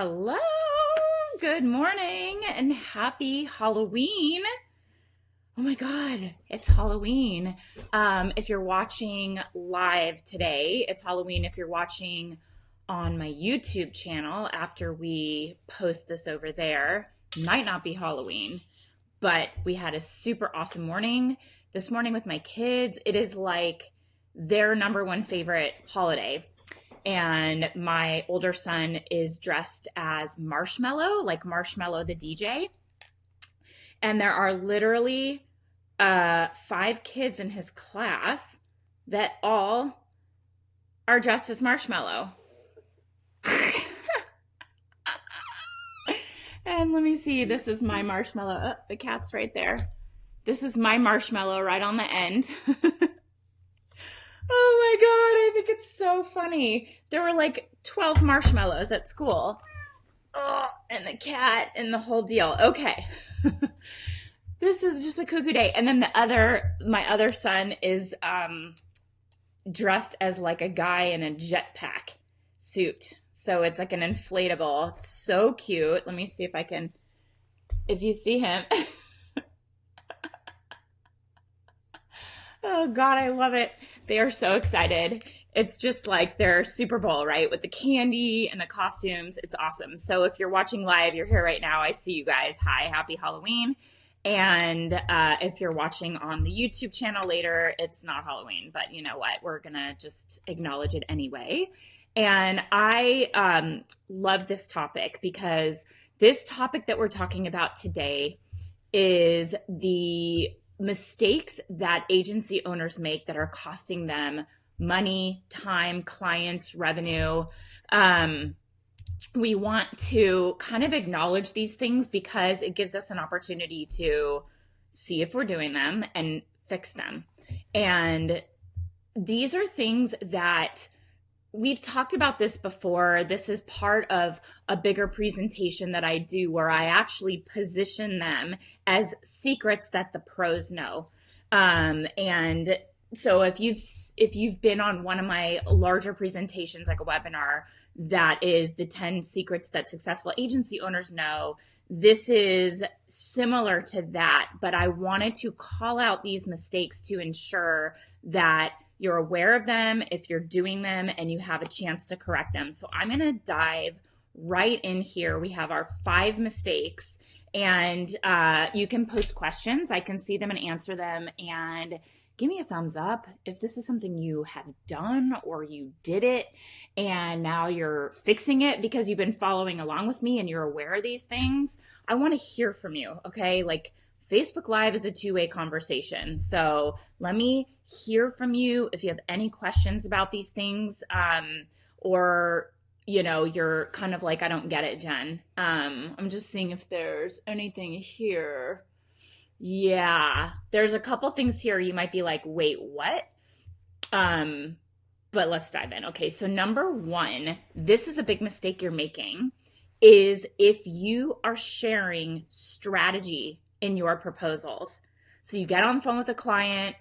Hello, good morning, and happy Halloween. Oh my God, it's Halloween. If you're watching live today, it's Halloween. If you're watching on my YouTube channel after we post this over there, might not be Halloween, but we had a super awesome morning this morning with my kids. It is like their number one favorite holiday. And my older son is dressed as Marshmello, like Marshmello the DJ. And there are literally 5 kids in his class that all are dressed as Marshmello. And let me see, this is my Marshmello. Oh, the cat's right there. This is my Marshmello right on the end. Oh my God, I think it's so funny. There were like 12 marshmallows at school. Oh, and the cat and the whole deal. Okay. This is just a cuckoo day. And then my other son is dressed as like a guy in a jetpack suit. So it's like an inflatable. It's so cute. Let me see if you see him. Oh God, I love it. They are so excited. It's just like their Super Bowl, right? With the candy and the costumes. It's awesome. So if you're watching live, you're here right now. I see you guys. Hi, happy Halloween. And if you're watching on the YouTube channel later, it's not Halloween, but you know what? We're going to just acknowledge it anyway. And I love this topic because this topic that we're talking about today is the mistakes that agency owners make that are costing them money, time, clients, revenue. We want to kind of acknowledge these things because it gives us an opportunity to see if we're doing them and fix them. And these are things that we've talked about this before. This is part of a bigger presentation that I do where I actually position them as secrets that the pros know. And so if you've been on one of my larger presentations, like a webinar, that is the 10 secrets that successful agency owners know, this is similar to that, but I wanted to call out these mistakes to ensure that you're aware of them, if you're doing them, and you have a chance to correct them. So I'm going to dive right in here. We have our 5 mistakes, and you can post questions. I can see them and answer them, and give me a thumbs up if this is something you have done or you did it and now you're fixing it because you've been following along with me and you're aware of these things. I want to hear from you, okay? Like, Facebook Live is a two-way conversation. So let me hear from you if you have any questions about these things, or, you know, you're kind of like, I don't get it, Jen. I'm just seeing if there's anything here. Yeah, there's a couple things here you might be like, wait, what? But let's dive in. Okay, so number 1, this is a big mistake you're making, is if you are sharing strategy in your proposals. So you get on the phone with a client,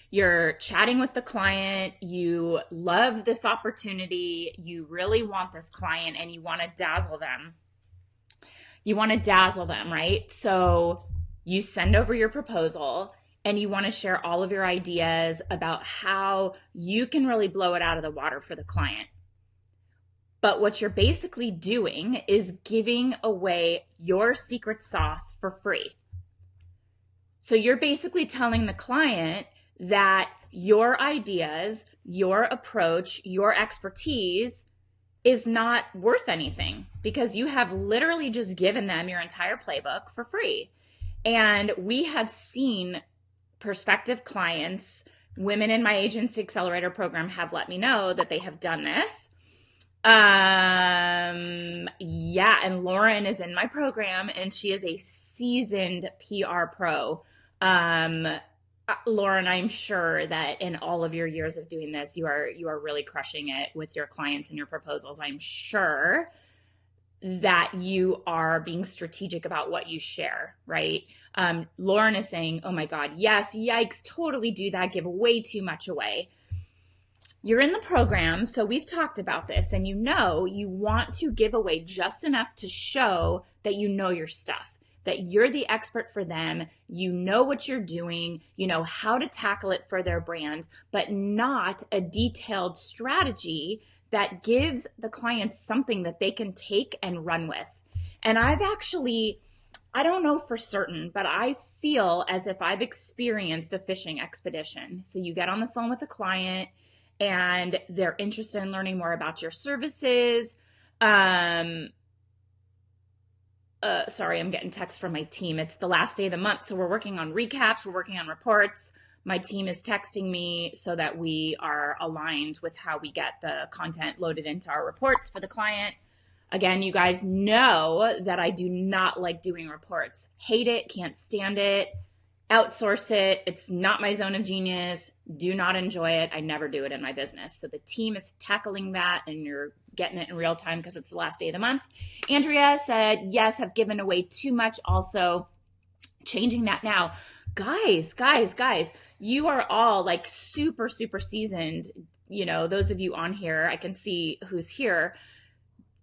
you're chatting with the client, you love this opportunity, you really want this client, and you want to dazzle them. You want to dazzle them, right? So you send over your proposal and you want to share all of your ideas about how you can really blow it out of the water for the client. But what you're basically doing is giving away your secret sauce for free. So you're basically telling the client that your ideas, your approach, your expertise is not worth anything because you have literally just given them your entire playbook for free. And we have seen prospective clients, women in my Agency Accelerator program have let me know that they have done this. Yeah, and Lauren is in my program and she is a seasoned PR pro. Lauren, I'm sure that in all of your years of doing this, you are really crushing it with your clients and your proposals. I'm sure that you are being strategic about what you share, right? Lauren is saying, oh my God, yes, yikes, totally do that, give way too much away. you're in the program, so we've talked about this, and you know you want to give away just enough to show that you know your stuff, that you're the expert for them, you know what you're doing, you know how to tackle it for their brand, but not a detailed strategy that gives the clients something that they can take and run with. And I don't know for certain, but I feel as if I've experienced a fishing expedition. So you get on the phone with a client and they're interested in learning more about your services. Sorry, I'm getting text from my team. It's the last day of the month, so we're working on recaps, we're working on reports. My team is texting me so that we are aligned with how we get the content loaded into our reports for the client. Again, you guys know that I do not like doing reports. Hate it, can't stand it, outsource it. It's not my zone of genius. Do not enjoy it. I never do it in my business. So the team is tackling that and you're getting it in real time because it's the last day of the month. Andrea said, yes, have given away too much. Also changing that now. Guys, you are all like super, super seasoned. You know, those of you on here, I can see who's here.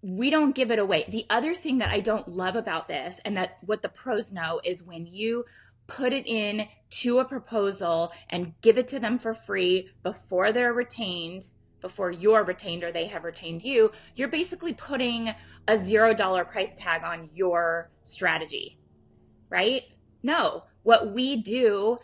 We don't give it away. The other thing that I don't love about this, and that what the pros know, is when you put it in to a proposal and give it to them for free before they're retained, before you're retained or they have retained you, you're basically putting a $0 price tag on your strategy, right? No, what we do,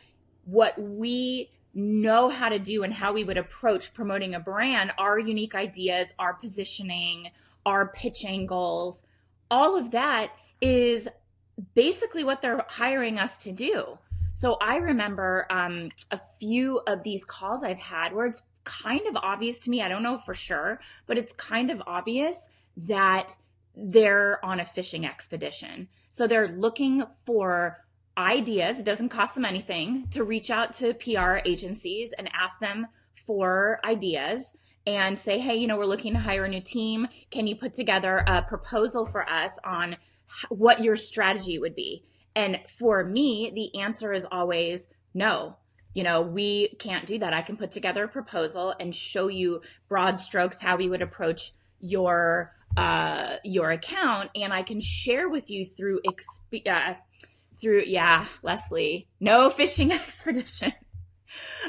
what we know how to do and how we would approach promoting a brand, our unique ideas, our positioning, our pitch angles, all of that is basically what they're hiring us to do. So I remember a few of these calls I've had where it's kind of obvious to me, I don't know for sure, but it's kind of obvious that they're on a fishing expedition. So they're looking for ideas. It doesn't cost them anything to reach out to PR agencies and ask them for ideas and say, hey, you know, we're looking to hire a new team. Can you put together a proposal for us on what your strategy would be? And for me, the answer is always no. You know, we can't do that. I can put together a proposal and show you broad strokes how we would approach your account, and I can share with you through Leslie, no fishing expedition.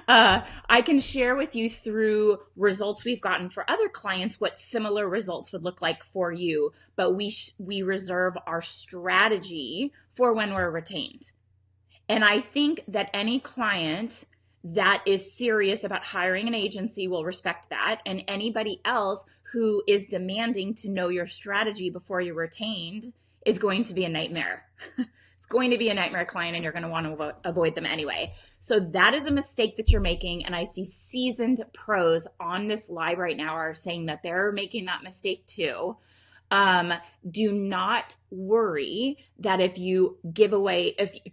I can share with you through results we've gotten for other clients what similar results would look like for you, but we reserve our strategy for when we're retained. And I think that any client that is serious about hiring an agency will respect that, and anybody else who is demanding to know your strategy before you're retained is going to be a nightmare. Going to be a nightmare client, and you're going to want to avoid them anyway. So that is a mistake that you're making. And I see seasoned pros on this live right now are saying that they're making that mistake too. Do not worry that if you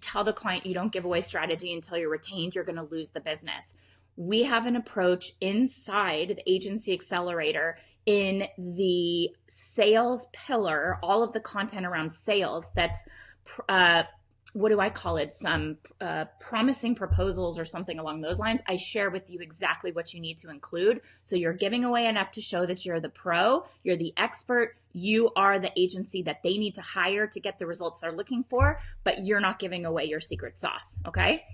tell the client you don't give away strategy until you're retained, you're going to lose the business. We have an approach inside the Agency Accelerator in the sales pillar, all of the content around sales that's what do I call it? Some promising proposals or something along those lines. I share with you exactly what you need to include. So you're giving away enough to show that you're the pro, you're the expert, you are the agency that they need to hire to get the results they're looking for, but you're not giving away your secret sauce, okay?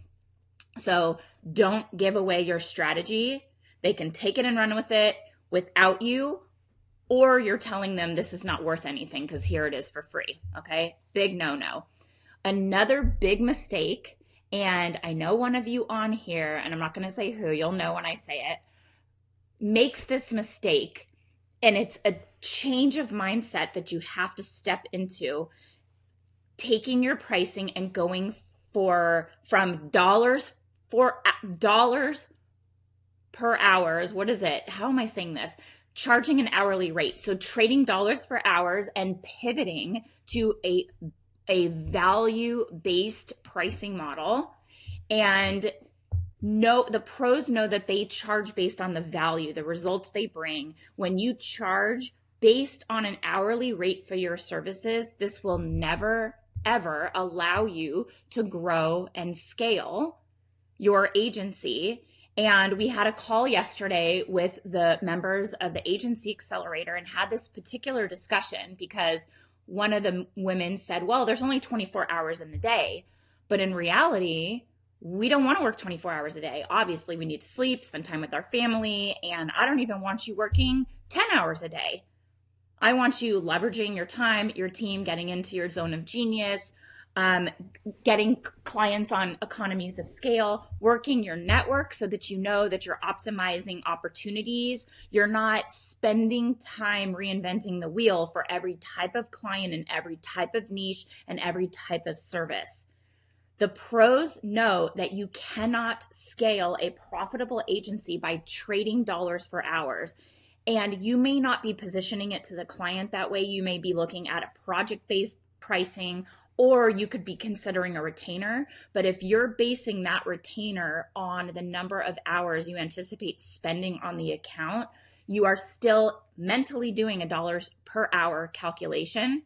So don't give away your strategy. They can take it and run with it without you, or you're telling them this is not worth anything because here it is for free, okay? Big no-no. Another big mistake, and I know one of you on here, and I'm not going to say who, you'll know when I say it, makes this mistake, and it's a change of mindset that you have to step into, taking your pricing and going from dollars per hours. What is it? How am I saying this? Charging an hourly rate. So trading dollars for hours and pivoting to a value-based pricing model. And the pros know that they charge based on the value, the results they bring. When you charge based on an hourly rate for your services, this will never, ever allow you to grow and scale your agency And we had a call yesterday with the members of the agency accelerator and had this particular discussion because one of the women said, well, there's only 24 hours in the day. But in reality, we don't want to work 24 hours a day. Obviously, we need to sleep, spend time with our family. And I don't even want you working 10 hours a day. I want you leveraging your time, your team, getting into your zone of genius, getting clients on economies of scale, working your network so that you know that you're optimizing opportunities. You're not spending time reinventing the wheel for every type of client and every type of niche and every type of service. The pros know that you cannot scale a profitable agency by trading dollars for hours. And you may not be positioning it to the client that way. You may be looking at a project-based pricing, or you could be considering a retainer. But if you're basing that retainer on the number of hours you anticipate spending on the account, you are still mentally doing a dollars per hour calculation.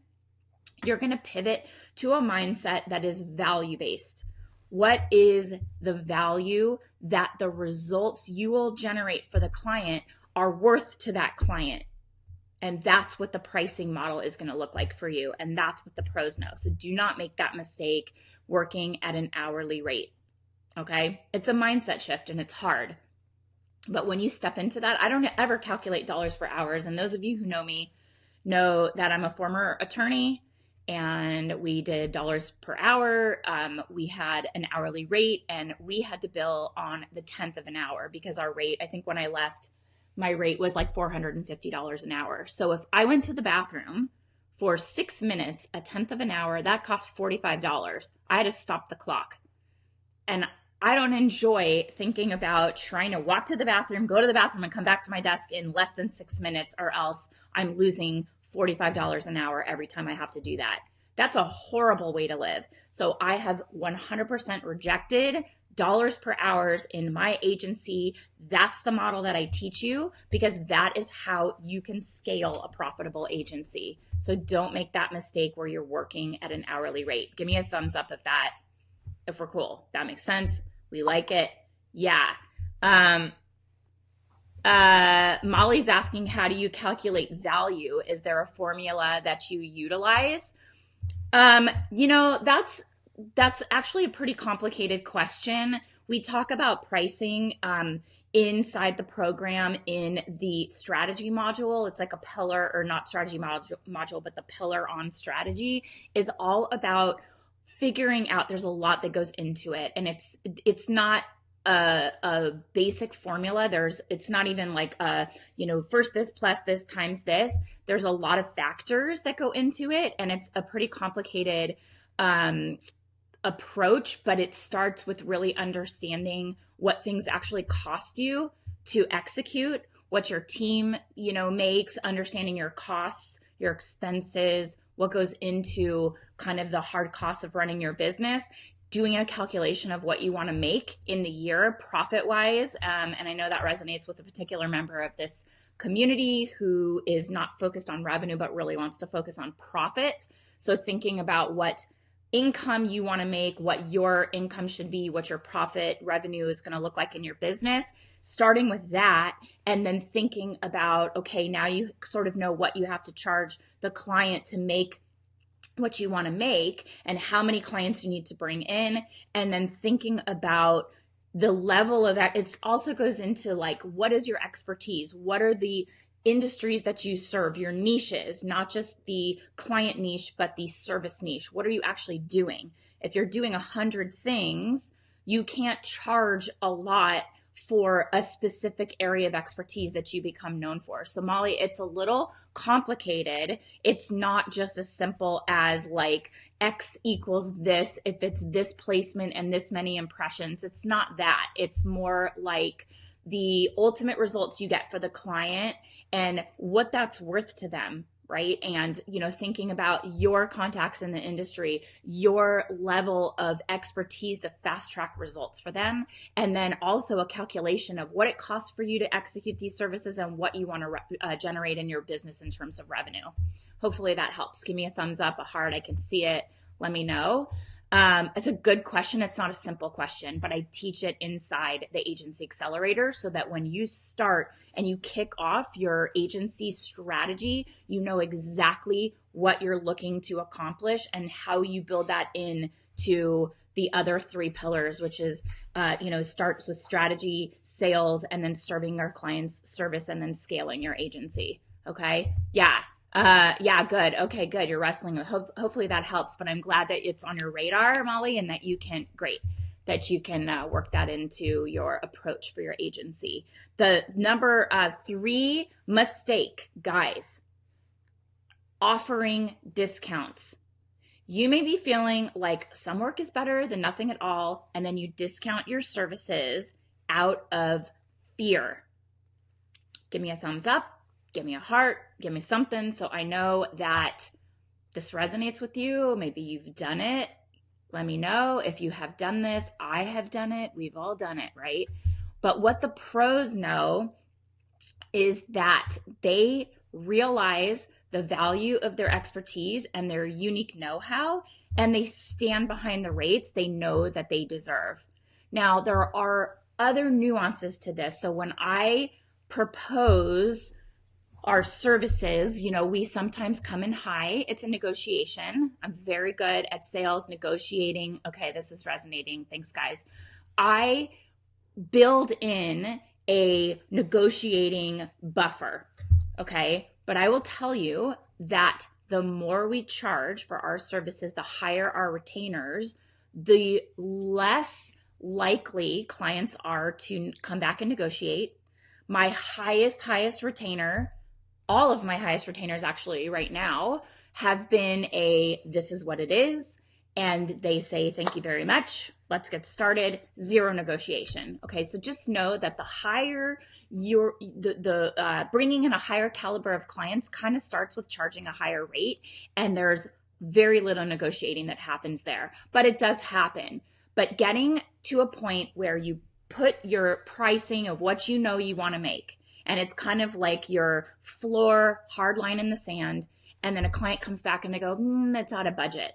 You're going to pivot to a mindset that is value-based. What is the value that the results you will generate for the client are worth to that client? And that's what the pricing model is going to look like for you. And that's what the pros know. So do not make that mistake working at an hourly rate. Okay. It's a mindset shift and it's hard. But when you step into that, I don't ever calculate dollars per hours. And those of you who know me know that I'm a former attorney and we did dollars per hour. We had an hourly rate and we had to bill on the 10th of an hour because our rate, I think when I left, my rate was like $450 an hour. So if I went to the bathroom for 6 minutes, a 10th of an hour, that cost $45. I had to stop the clock. And I don't enjoy thinking about trying to walk to the bathroom, go to the bathroom, and come back to my desk in less than 6 minutes, or else I'm losing $45 an hour every time I have to do that. That's a horrible way to live. So I have 100% rejected dollars per hours in my agency. That's the model that I teach you because that is how you can scale a profitable agency. So don't make that mistake where you're working at an hourly rate. Give me a thumbs up if we're cool. That makes sense. We like it. Yeah. Molly's asking, how do you calculate value? Is there a formula that you utilize? That's actually a pretty complicated question. We talk about pricing inside the program in the strategy module. It's like a pillar, or not strategy module, but the pillar on strategy is all about figuring out. There's a lot that goes into it, and it's not a basic formula. It's not even like first this plus this times this. There's a lot of factors that go into it, and it's a pretty complicated approach, but it starts with really understanding what things actually cost you to execute, what your team, makes, understanding your costs, your expenses, what goes into kind of the hard costs of running your business, doing a calculation of what you want to make in the year profit-wise. And I know that resonates with a particular member of this community who is not focused on revenue, but really wants to focus on profit. So thinking about what income you want to make, what your income should be, what your profit revenue is going to look like in your business, starting with that, and then thinking about, okay, now you sort of know what you have to charge the client to make what you want to make and how many clients you need to bring in, and then thinking about the level of that. It also goes into like, what is your expertise? What are the industries that you serve, your niches, not just the client niche, but the service niche? What are you actually doing? If you're doing 100 things, you can't charge a lot for a specific area of expertise that you become known for. So Molly, it's a little complicated. It's not just as simple as like X equals this if it's this placement and this many impressions. It's not that. It's more like the ultimate results you get for the client and what that's worth to them, right? And, thinking about your contacts in the industry, your level of expertise to fast track results for them. And then also a calculation of what it costs for you to execute these services and what you want to generate in your business in terms of revenue. Hopefully that helps. Give me a thumbs up, a heart. I can see it. Let me know. It's a good question. It's not a simple question, but I teach it inside the Agency Accelerator so that when you start and you kick off your agency strategy, you know exactly what you're looking to accomplish and how you build that in to the other three pillars, which is, starts with strategy, sales, and then serving your clients' service, and then scaling your agency. Okay. Yeah. Yeah, good. Okay, good. You're wrestling with, hopefully that helps, but I'm glad that it's on your radar, Molly, and that you can, work that into your approach for your agency. The number 3 mistake, guys, offering discounts. You may be feeling like some work is better than nothing at all, and then you discount your services out of fear. Give me a thumbs up, give me a heart, give me something so I know that this resonates with you. Maybe you've done it. Let me know if you have done this. I have done it. We've all done it, right? But what the pros know is that they realize the value of their expertise and their unique know-how, and they stand behind the rates they know that they deserve. Now, there are other nuances to this. So when I propose our services, we sometimes come in high. It's a negotiation. I'm very good at sales negotiating. Okay, this is resonating. Thanks, guys. I build in a negotiating buffer. Okay, but I will tell you that the more we charge for our services, the higher our retainers, the less likely clients are to come back and negotiate. My highest retainer, all of my highest retainers actually right now, have been this is what it is. And they say, thank you very much. Let's get started. Zero negotiation. Okay, so just know that the higher bringing in a higher caliber of clients kind of starts with charging a higher rate. And there's very little negotiating that happens there, but it does happen. But getting to a point where you put your pricing of what you know you want to make, and it's kind of like your floor hard line in the sand, and then a client comes back and they go, that's out of budget.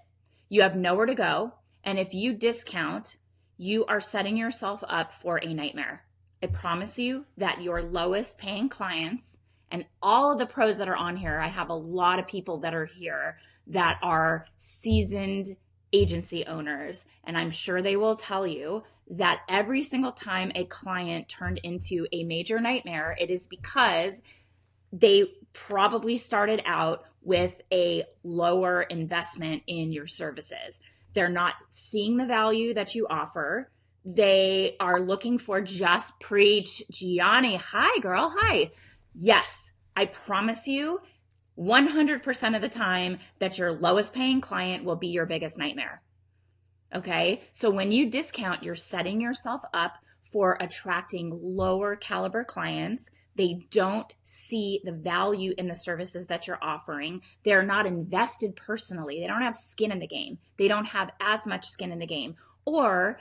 You have nowhere to go. And if you discount, you are setting yourself up for a nightmare. I promise you that your lowest paying clients, and all of the pros that are on here, I have a lot of people that are here that are seasoned agency owners. And I'm sure they will tell you that every single time a client turned into a major nightmare, it is because they probably started out with a lower investment in your services. They're not seeing the value that you offer. They are looking for just preach. Gianni, hi girl, hi. Yes, I promise you 100% of the time that your lowest paying client will be your biggest nightmare. Okay, so when you discount, you're setting yourself up for attracting lower caliber clients. They don't see the value in the services that you're offering. They're not invested personally. They don't have skin in the game. They don't have as much skin in the game. Or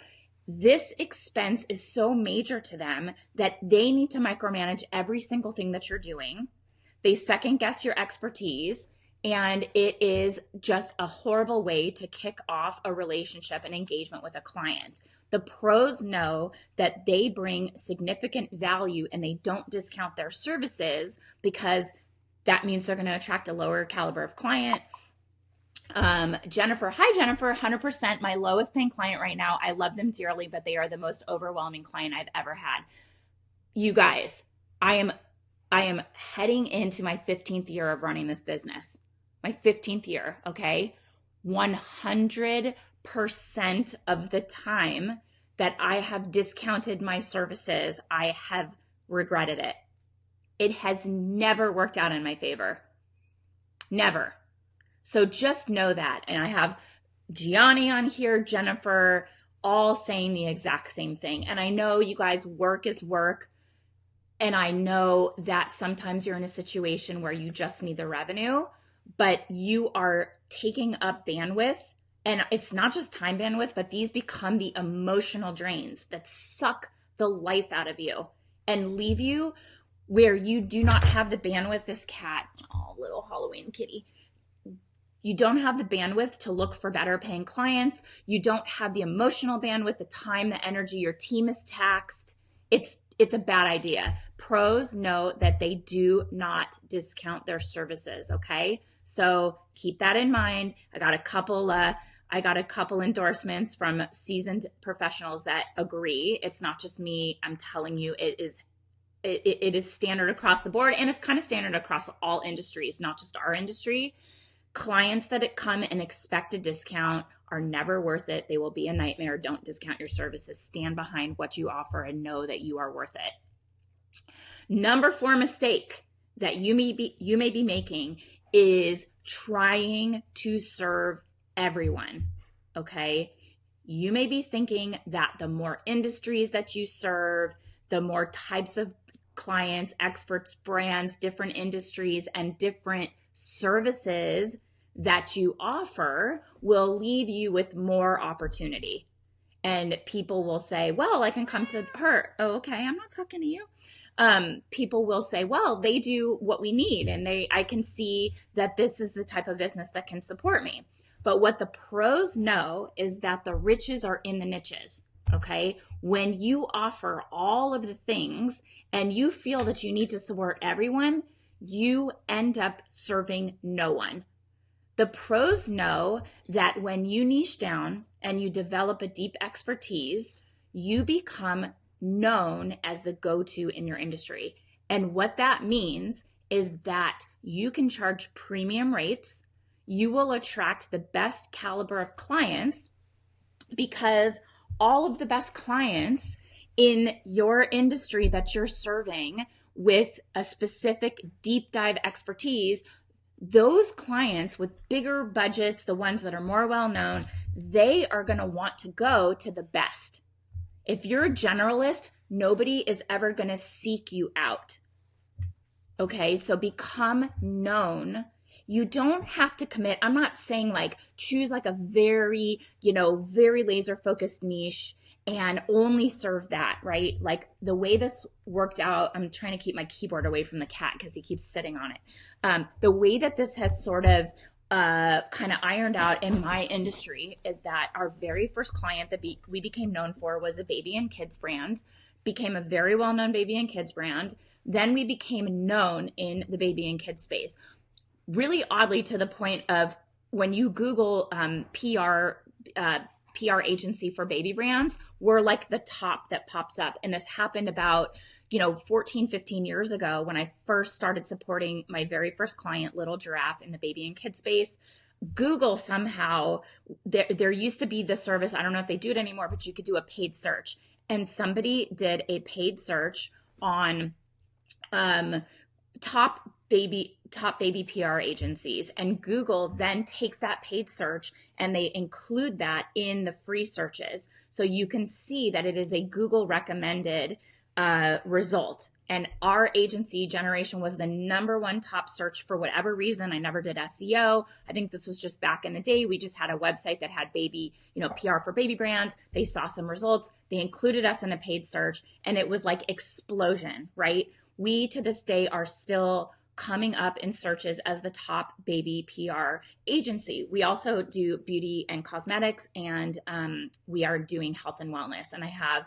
this expense is so major to them that they need to micromanage every single thing that you're doing. They second guess your expertise, and it is just a horrible way to kick off a relationship and engagement with a client. The pros know that they bring significant value and they don't discount their services because that means they're going to attract a lower caliber of client. Jennifer, hi Jennifer, 100% my lowest paying client right now. I love them dearly, but they are the most overwhelming client I've ever had. You guys, I am heading into my 15th year of running this business. My 15th year, okay? 100% of the time that I have discounted my services, I have regretted it. It has never worked out in my favor. Never. So just know that. And I have Gianni on here, Jennifer, all saying the exact same thing. And I know you guys, work is work. And I know that sometimes you're in a situation where you just need the revenue, but you are taking up bandwidth. And it's not just time bandwidth, but these become the emotional drains that suck the life out of you and leave you where you do not have the bandwidth. This cat, oh, little Halloween kitty, You don't have the bandwidth to look for better paying clients. You don't have the emotional bandwidth, the time, the energy. Your team is taxed. It's a bad idea. Pros know that they do not discount their services. Okay, so keep that in mind. I got a couple endorsements from seasoned professionals that agree. It's not just me. I'm telling you, it is standard across the board, and it's kind of standard across all industries, not just our industry. Clients that come and expect a discount are never worth it. They will be a nightmare. Don't discount your services. Stand behind what you offer and know that you are worth it. Number 4 mistake that you may be making is trying to serve everyone. Okay? You may be thinking that the more industries that you serve, the more types of clients, experts, brands, different industries, and different services that you offer will leave you with more opportunity. And people will say, well, I can come to her. Oh, okay, I'm not talking to you. People will say, well, they do what we need, and I can see that this is the type of business that can support me. But what the pros know is that the riches are in the niches. Okay, when you offer all of the things and you feel that you need to support everyone, you end up serving no one. The pros know that when you niche down and you develop a deep expertise, you become known as the go-to in your industry. And what that means is that you can charge premium rates. You will attract the best caliber of clients because all of the best clients in your industry that you're serving with a specific deep dive expertise, those clients with bigger budgets, the ones that are more well known, they are going to want to go to the best. If you're a generalist, nobody is ever going to seek you out. Okay, so become known. You don't have to commit. I'm not saying like choose like a very, very laser focused niche and only serve that, right? Like the way this worked out, I'm trying to keep my keyboard away from the cat because he keeps sitting on it. The way that this has sort of kind of ironed out in my industry is that our very first client that we became known for was a baby and kids brand, became a very well-known baby and kids brand. Then we became known in the baby and kids space. Really oddly, to the point of when you Google PR agency for baby brands, we're like the top that pops up. And this happened about 14, 15 years ago when I first started supporting my very first client, Little Giraffe, in the baby and kids space. Google somehow, there used to be the service, I don't know if they do it anymore, but you could do a paid search. And somebody did a paid search on top baby PR agencies, and Google then takes that paid search and they include that in the free searches. So you can see that it is a Google recommended result. And our agency, Generation, was the #1 top search for whatever reason. I never did SEO. I think this was just back in the day. We just had a website that had baby, PR for baby brands. They saw some results. They included us in a paid search, and it was like explosion, right? We, to this day, are still coming up in searches as the top baby PR agency. We also do beauty and cosmetics, and we are doing health and wellness. And I have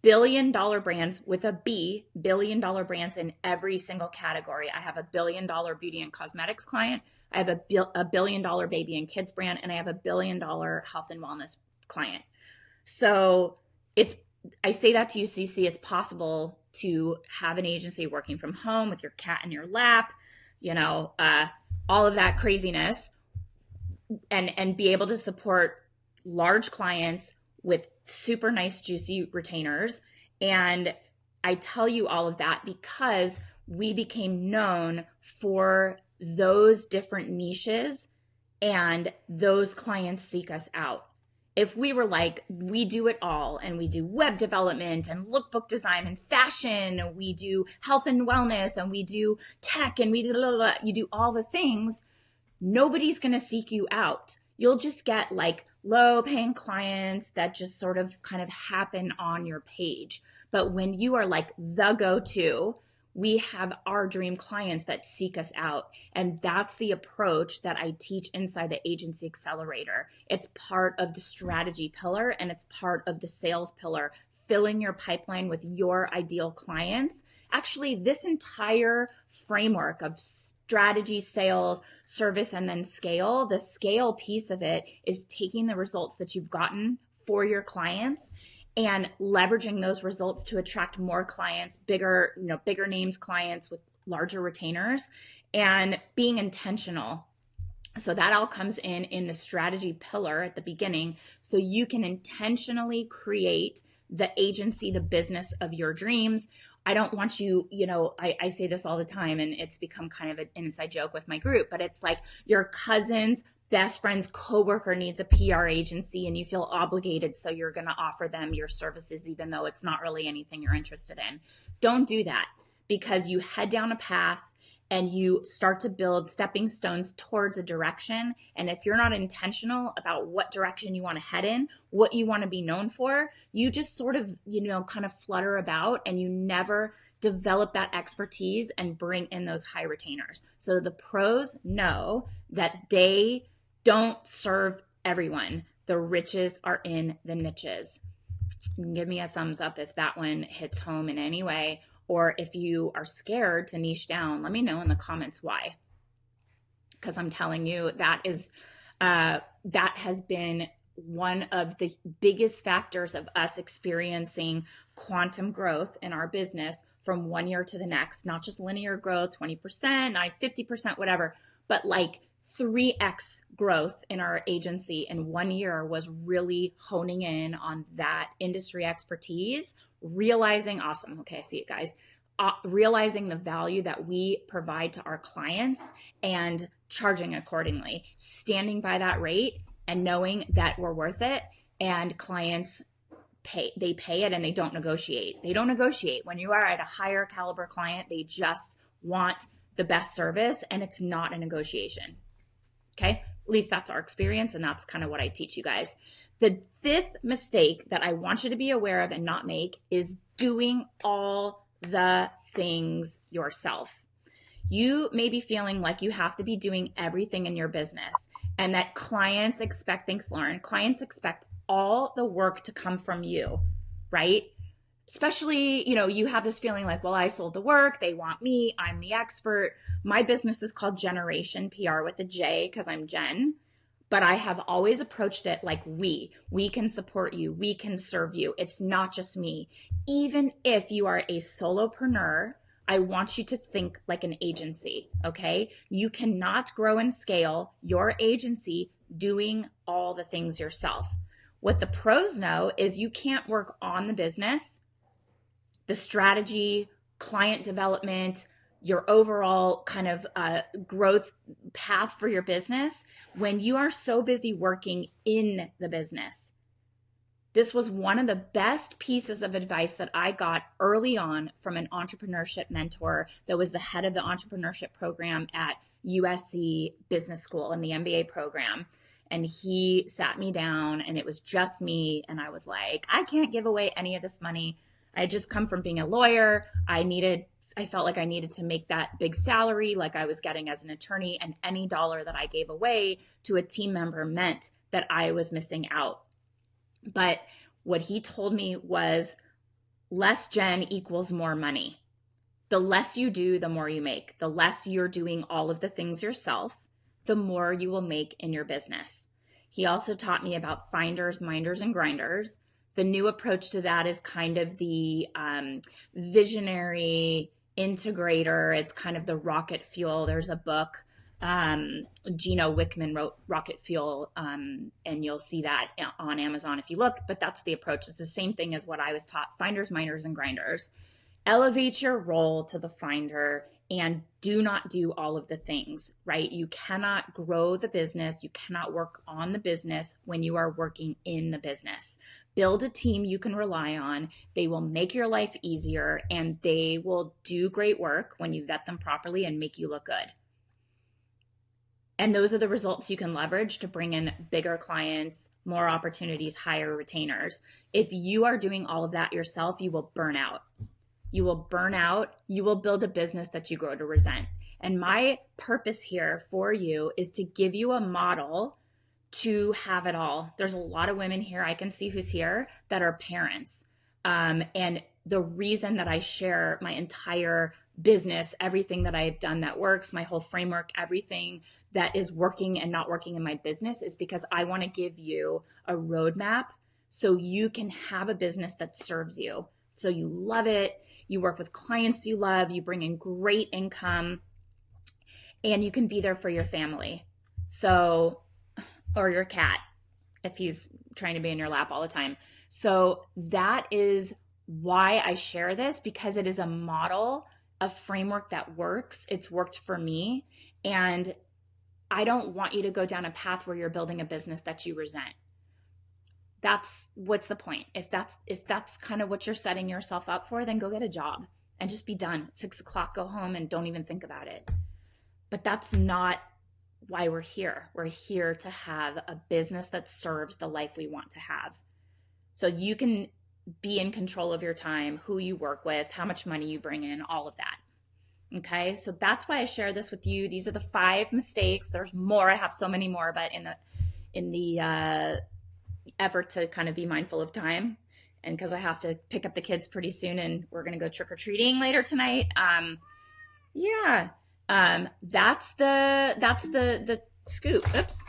billion-dollar brands with a B, billion-dollar brands in every single category. I have a billion-dollar beauty and cosmetics client. I have a billion-dollar baby and kids brand, and I have a billion-dollar health and wellness client. So I say that to you so you see it's possible to have an agency working from home with your cat in your lap, all of that craziness, and be able to support large clients with super nice, juicy retainers. And I tell you all of that because we became known for those different niches, and those clients seek us out. If we were like, we do it all, and we do web development and lookbook design and fashion, and we do health and wellness, and we do tech, and you do all the things, nobody's going to seek you out. You'll just get like low paying clients that just sort of kind of happen on your page. But when you are like the go-to We have our dream clients that seek us out. And that's the approach that I teach inside the Agency Accelerator. It's part of the strategy pillar and it's part of the sales pillar, filling your pipeline with your ideal clients. Actually, this entire framework of strategy, sales, service, and then scale, the scale piece of it is taking the results that you've gotten for your clients and leveraging those results to attract more clients, bigger names clients with larger retainers, and being intentional. So that all comes in the strategy pillar at the beginning, so you can intentionally create the agency, the business of your dreams. I don't want you, I say this all the time and it's become kind of an inside joke with my group, but it's like your cousin's best friend's coworker needs a PR agency and you feel obligated, so you're going to offer them your services even though it's not really anything you're interested in. Don't do that, because you head down a path and you start to build stepping stones towards a direction. And if you're not intentional about what direction you want to head in, what you want to be known for, you just sort of, kind of flutter about and you never develop that expertise and bring in those high retainers. So the pros know that they don't serve everyone. The riches are in the niches. You can give me a thumbs up if that one hits home in any way. Or if you are scared to niche down, let me know in the comments why. Because I'm telling you, that has been one of the biggest factors of us experiencing quantum growth in our business from one year to the next. Not just linear growth, 20%, 50%, whatever, but like 3x growth in our agency in 1 year was really honing in on that industry expertise, realizing, awesome, okay, I see it, guys, realizing the value that we provide to our clients and charging accordingly, standing by that rate and knowing that we're worth it, and clients pay it and they don't negotiate. They don't negotiate. When you are at a higher caliber client, they just want the best service and it's not a negotiation. Okay, at least that's our experience, and that's kind of what I teach you guys. The fifth mistake that I want you to be aware of and not make is doing all the things yourself. You may be feeling like you have to be doing everything in your business, and that clients expect, thanks Lauren, clients expect all the work to come from you, right? Especially, you have this feeling like, well, I sold the work, they want me, I'm the expert. My business is called Generation PR with a J because I'm Jen, but I have always approached it like we can support you, we can serve you. It's not just me. Even if you are a solopreneur, I want you to think like an agency, okay? You cannot grow and scale your agency doing all the things yourself. What the pros know is you can't work on the business, the strategy, client development, your overall kind of growth path for your business when you are so busy working in the business. This was one of the best pieces of advice that I got early on from an entrepreneurship mentor that was the head of the entrepreneurship program at USC Business School in the MBA program. And he sat me down and it was just me. And I was like, I can't give away any of this money. I had just come from being a lawyer. I felt like I needed to make that big salary like I was getting as an attorney, and any dollar that I gave away to a team member meant that I was missing out. But what he told me was less Jen equals more money. The less you do, the more you make. The less you're doing all of the things yourself, the more you will make in your business. He also taught me about finders, minders, and grinders. The new approach to that is kind of the visionary integrator. It's kind of the rocket fuel. There's a book, Gino Wickman wrote Rocket Fuel, and you'll see that on Amazon if you look, but that's the approach. It's the same thing as what I was taught, finders, minders, and grinders. Elevate your role to the finder and do not do all of the things, right? You cannot grow the business. You cannot work on the business when you are working in the business. Build a team you can rely on. They will make your life easier and they will do great work when you vet them properly and make you look good. And those are the results you can leverage to bring in bigger clients, more opportunities, higher retainers. If you are doing all of that yourself, you will burn out. You will burn out. You will build a business that you grow to resent. And my purpose here for you is to give you a model to have it all. There's a lot of women here, I can see who's here, that are parents. And the reason that I share my entire business, everything that I've done that works, my whole framework, everything that is working and not working in my business is because I want to give you a roadmap so you can have a business that serves you. So you love it, you work with clients you love, you bring in great income, and you can be there for your family. So, or your cat, if he's trying to be in your lap all the time. So that is why I share this, because it is a model, a framework that works. It's worked for me. And I don't want you to go down a path where you're building a business that you resent. What's the point? If that's kind of what you're setting yourself up for, then go get a job and just be done. 6 o'clock, go home and don't even think about it. But that's not why we're here. We're here to have a business that serves the life we want to have. So you can be in control of your time, who you work with, how much money you bring in, all of that. Okay, so that's why I share this with you. These are the 5 mistakes. There's more. I have so many more, but in the effort to kind of be mindful of time, and because I have to pick up the kids pretty soon, and we're gonna go trick-or-treating later tonight. That's the scoop. Oops.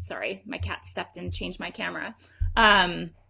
Sorry, my cat stepped in and changed my camera.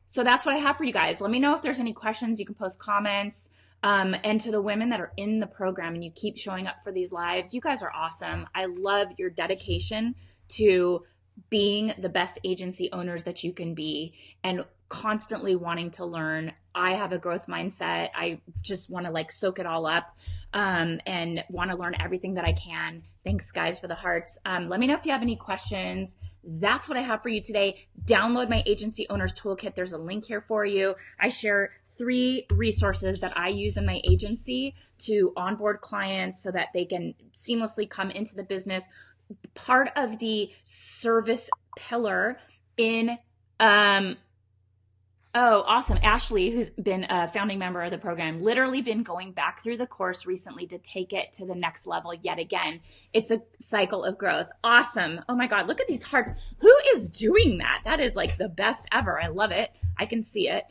So that's what I have for you guys. Let me know if there's any questions. You can post comments. And to the women that are in the program and you keep showing up for these lives, you guys are awesome. I love your dedication to being the best agency owners that you can be and constantly wanting to learn. I have a growth mindset. I just want to like soak it all up and want to learn everything that I can. Thanks guys for the hearts. Let me know if you have any questions. That's what I have for you today. Download my Agency Owners Toolkit. There's a link here for you. I share 3 resources that I use in my agency to onboard clients so that they can seamlessly come into the business. Part of the service pillar in oh, awesome. Ashley, who's been a founding member of the program, literally been going back through the course recently to take it to the next level yet again. It's a cycle of growth. Awesome. Oh my God, look at these hearts. Who is doing that? That is like the best ever. I love it. I can see it.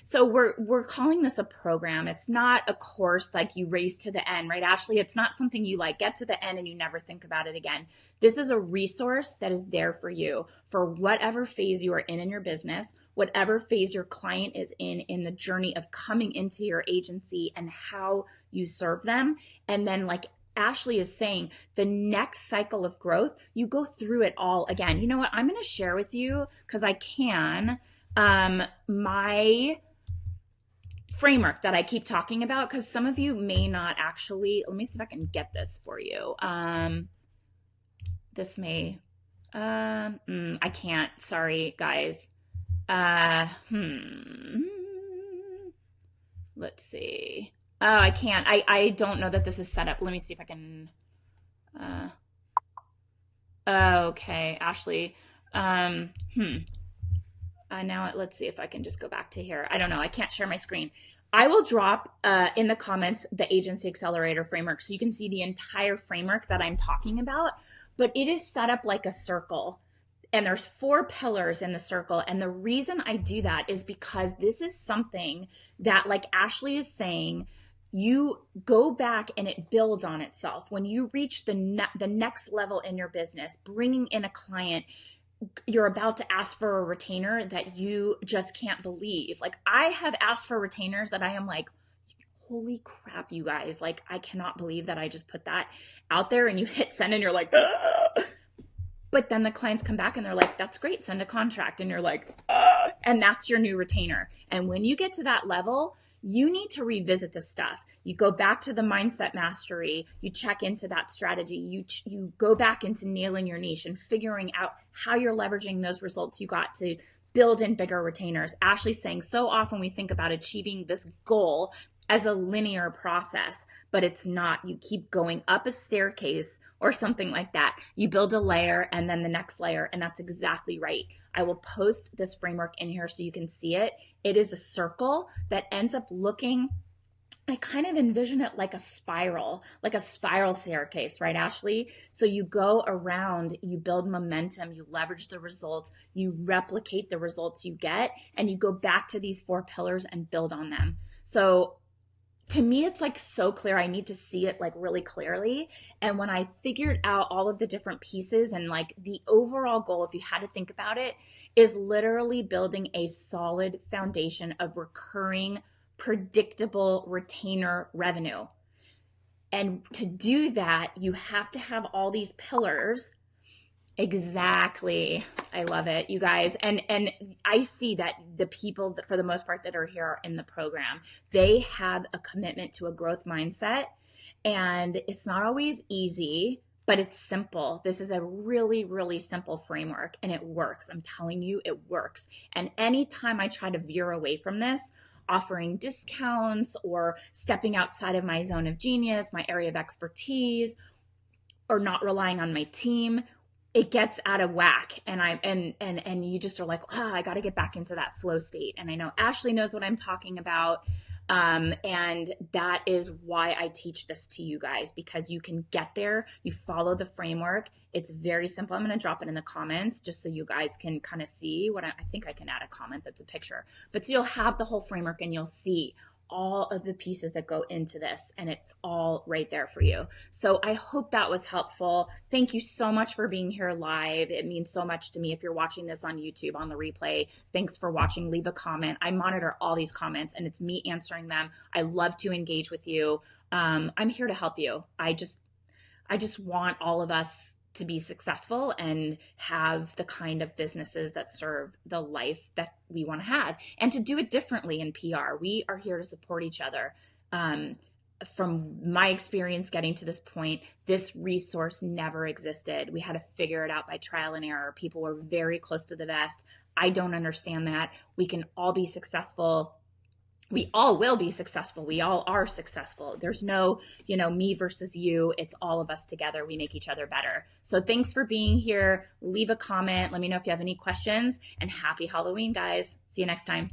So we're calling this a program. It's not a course like you race to the end, right, Ashley? It's not something you like get to the end and you never think about it again. This is a resource that is there for you for whatever phase you are in your business, whatever phase your client is in the journey of coming into your agency and how you serve them. And then like Ashley is saying, the next cycle of growth, you go through it all again. You know what? I'm going to share with you because I can. My framework that I keep talking about, because some of you may not actually, let me see if I can get this for you. This may, I can't, sorry guys. Let's see. Oh, I can't, I don't know that this is set up. Let me see if I can, okay, Ashley, now let's see if I can just go back to here. I don't know. I can't share my screen. I will drop in the comments the Agency Accelerator framework so you can see the entire framework that I'm talking about, but it is set up like a circle and there's 4 pillars in the circle. And the reason I do that is because this is something that, like Ashley is saying, you go back and it builds on itself. When you reach the next level in your business, bringing in a client, you're about to ask for a retainer that you just can't believe. Like I have asked for retainers that I am like, holy crap, you guys, like I cannot believe that I just put that out there, and you hit send and you're like, ah! But then the clients come back and they're like, that's great, send a contract. And you're like, ah! And that's your new retainer. And when you get to that level, you need to revisit this stuff. You go back to the mindset mastery, you check into that strategy, you go back into nailing your niche and figuring out how you're leveraging those results you got to build in bigger retainers. Ashley's saying so often we think about achieving this goal as a linear process, but it's not. You keep going up a staircase or something like that. You build a layer and then the next layer, and that's exactly right. I will post this framework in here so you can see it. It is a circle that ends up looking, I kind of envision it like a spiral staircase, right, Ashley? So you go around, you build momentum, you leverage the results, you replicate the results you get, and you go back to these four pillars and build on them. So to me, it's like so clear. I need to see it like really clearly. And when I figured out all of the different pieces and like the overall goal, if you had to think about it, is literally building a solid foundation of recurring, predictable retainer revenue. And to do that, you have to have all these pillars. Exactly. I love it, you guys. And I see that the people that, for the most part, that are here in the program, they have a commitment to a growth mindset. And it's not always easy, but it's simple. This is a really, really simple framework and it works. I'm telling you, it works. And anytime I try to veer away from this, offering discounts or stepping outside of my zone of genius, my area of expertise, or not relying on my team, it gets out of whack, and you just are like, I got to get back into that flow state. And I know Ashley knows what I'm talking about, and that is why I teach this to you guys, because you can get there. You follow the framework. It's very simple. I'm going to drop it in the comments just so you guys can kind of see what I think I can add a comment that's a picture, but so you'll have the whole framework and you'll see all of the pieces that go into this, and it's all right there for you. So I hope that was helpful. Thank you so much for being here live. It means so much to me. If you're watching this on YouTube on the replay, thanks for watching. Leave a comment. I monitor all these comments and it's me answering them. I love to engage with you. I'm here to help you. I just want all of us to be successful and have the kind of businesses that serve the life that we want to have, and to do it differently in PR. We are here to support each other. From my experience getting to this point, this resource never existed. We had to figure it out by trial and error. People were very close to the vest. I don't understand that. We can all be successful. We all will be successful. We all are successful. There's no, me versus you. It's all of us together. We make each other better. So thanks for being here. Leave a comment. Let me know if you have any questions, and happy Halloween, guys. See you next time.